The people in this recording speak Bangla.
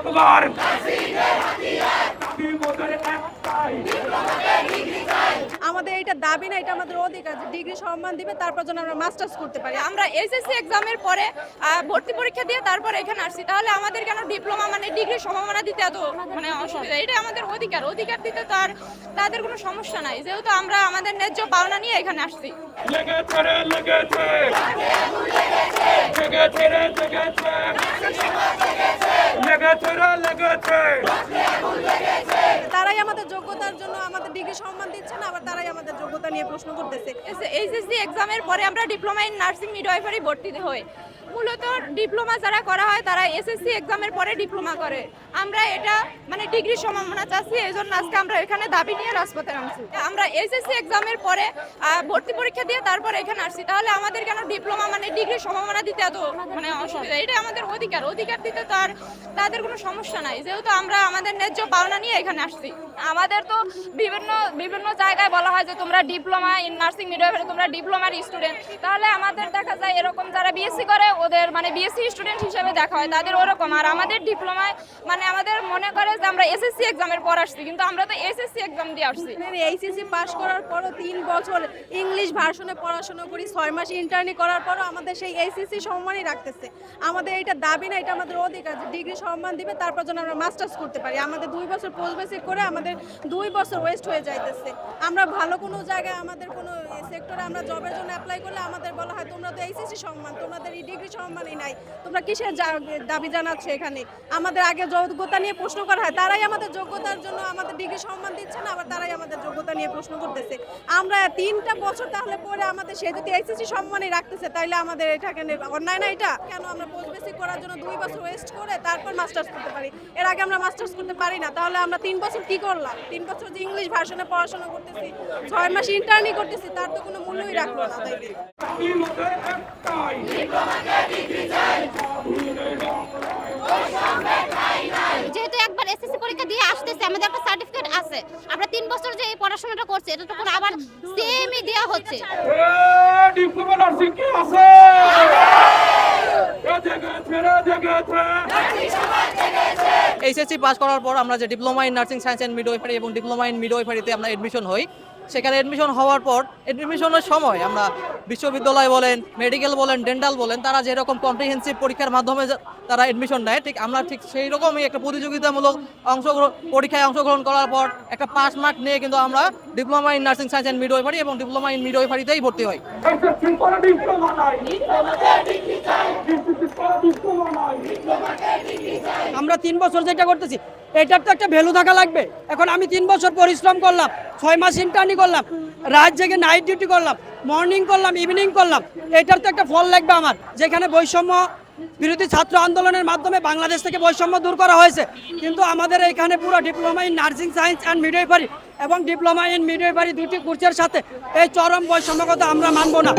আকবার দাবি মোদের একটাই আমাদের এটা দাবি না, এটা আমাদের অধিকার যে ডিগ্রি সম্মান দিবে, তারপর যেন আমরা মাস্টার্স করতে পারি। আমরা এসএসসি এক্সামের পরে ভর্তি পরীক্ষা দিয়ে তারপর এখানে আসছি, তাহলে আমাদের কেন ডিপ্লোমা মানে ডিগ্রি সম্ভাবনা দিতে এত মানে অসুবিধা? এটা আমাদের অধিকার, অধিকার দিতে তো আর তাদের কোনো সমস্যা নাই, যেহেতু আমরা আমাদের ন্যায্য পাওনা নিয়ে এখানে আসছি। লেগেছে রে লেগেছে লেগেছে রে লেগেছে লেগেছে রে লেগেছে তারাই আমাদের যোগ্যতার জন্য আমাদের ডিগ্রি সম্মান দিচ্ছে না, আবার তারাই আমাদের যোগ্যতা নিয়ে প্রশ্ন করতেছে। এইচএসসি এক্সামের পরে আমরা ডিপ্লোমা ইন নার্সিং মিডওয়াইফারি ভর্তি হই। মূলত ডিপ্লোমা যারা করা হয় তারা এসএসসি এক্সামের পরে ডিপ্লোমা করে। আমরা এটা মানে ডিগ্রি সম্ভাবনা চাচ্ছি, এই জন্য আজকে আমরা এখানে দাবি নিয়ে রাজপথে নামছি। আমরা এসএসসি এক্সামের পরে ভর্তি পরীক্ষা দিয়ে তারপর এখানে আসছি, তাহলে আমাদের কেন ডিপ্লোমা মানে ডিগ্রি সম্ভাবনা দিতে এত মানে অসুবিধা? এটা আমাদের অধিকার, অধিকার দিতে তো আর তাদের কোনো সমস্যা নাই, যেহেতু আমরা আমাদের ন্যায্য পাওনা নিয়ে এখানে আসছি। আমাদের তো বিভিন্ন জায়গায় বলা হয় যে তোমরা ডিপ্লোমা ইন নার্সিং মিডওয়াইফারি, তোমরা ডিপ্লোমার স্টুডেন্ট, তাহলে আমাদের দেখা যায় এরকম যারা বিএসসি করে ওদের মানে বিএসসি স্টুডেন্ট হিসেবে দেখা হয় তাদের ওরকম, আর আমাদের ডিপ্লোমায় মানে আমাদের মনে করে যে আমরা এসএসসি এক্সামের পর আসছি, কিন্তু আমরা তো এসএসসি এক্সাম দিয়ে আসছি। এইচএসসি পাস করার পরও 3 বছর ইংলিশ ভার্সনে পড়াশোনা করি, 6 মাস ইন্টার্নি করার পরও আমাদের সেই এইচএসসি সম্মানই রাখতেছে। আমাদের এটা দাবি না, এটা আমাদের অধিকার যে ডিগ্রি সম্মান দিবে, তারপর যেন আমরা মাস্টার্স করতে পারি। আমাদের 2 বছর পোস্ট বেসিক করে আমাদের 2 বছর ওয়েস্ট হয়ে যাইতেছে। আমরা ভালো কোনো জায়গায় আমাদের কোনো সেক্টরে আমরা জবের জন্য অ্যাপ্লাই করলে আমাদের বলা হয় তোমরা তো এইচএসসি সম্মান, তোমাদের এই ডিগ্রি সম্মানই নাই, তোমরা কিসের দাবি জানাচ্ছ এখানে? আমাদের আগে যোগ্যতা নিয়ে প্রশ্ন করা হয়, তারাই আমাদের যোগ্যতার জন্য আমাদের ডিগ্রি সম্মান দিচ্ছে না, আবার তারাই আমাদের যোগ্যতা নিয়ে প্রশ্ন করতেছে। আমরা 3টা বছর তাহলে পরে আমাদের সে যদি এইচএসসি সম্মানই রাখতেছে, তাইলে আমাদের এটাকে অন্যায় না? এটা কেন আমরা পোস্ট বেসিক করার জন্য 2 বছর ওয়েস্ট করে তারপর মাস্টার্স করতে পারি? এর আগে আমরা মাস্টার্স করতে পারি না, তাহলে আমরা 3 বছর কি করলাম? 3 বছর যে ইংলিশ ভার্সনে পড়াশোনা করতেছি, 6 মাস ইন্টার্নি করতেছি, তার তো কোনো মূল্যই রাখলো না। তাইলে দাবি মোদের একটাই যেহেতু একবার এসএসসি পরীক্ষা দিয়ে আসতেছে, আমাদের একটা সার্টিফিকেট আছে, আমরা 3 বছর যে এই পড়াশোনাটা করছি এটা তো কোনো আবার সেমই দেওয়া হচ্ছে। ডিপ্লোমা নার্সিং কি আছে এইচএসসি পাস করার পর আমরা যে diploma in nursing science and midwifery এবং ডিপ্লোমা ইন মিডওয়াইফারিতে আমরা এডমিশন হই, সেখানে এডমিশন হওয়ার পর এডমিশনের সময় আমরা বিশ্ববিদ্যালয় বলেন, মেডিকেল বলেন, ডেন্টাল বলেন, তারা যেরকম কম্প্রিহেন্সিভ পরীক্ষার মাধ্যমে তারা এডমিশন নেয়, ঠিক আমরা ঠিক সেই রকমই একটা প্রতিযোগিতামূলক পরীক্ষায় অংশগ্রহণ করার পর একটা পাস মার্ক নিয়ে কিন্তু আমরা diploma in nursing science and midwifery এবং ডিপ্লোমা ইন মিডওয়াইফারিতেই ভর্তি হই। আমরা 3 বছর যেটা করতেছি এটার তো একটা ভ্যালু থাকা লাগবে। এখন আমি 3 বছর পরিশ্রম করলাম, 6 মাস ইন্টার্নি করলাম, রাত জেগে নাইট ডিউটি করলাম, মর্নিং করলাম, ইভিনিং করলাম, এটার তো একটা ফল লাগবে আমার। যেখানে বৈষম্য বিরোধী ছাত্র আন্দোলনের মাধ্যমে বাংলাদেশ থেকে বৈষম্য দূর করা হয়েছে, কিন্তু আমাদের এখানে পুরো diploma in nursing science and midwifery এবং ডিপ্লোমা ইন মিডওয়াইফারি 2টি কোর্সের সাথে এই চরম বৈষম্য কথা আমরা মানব না।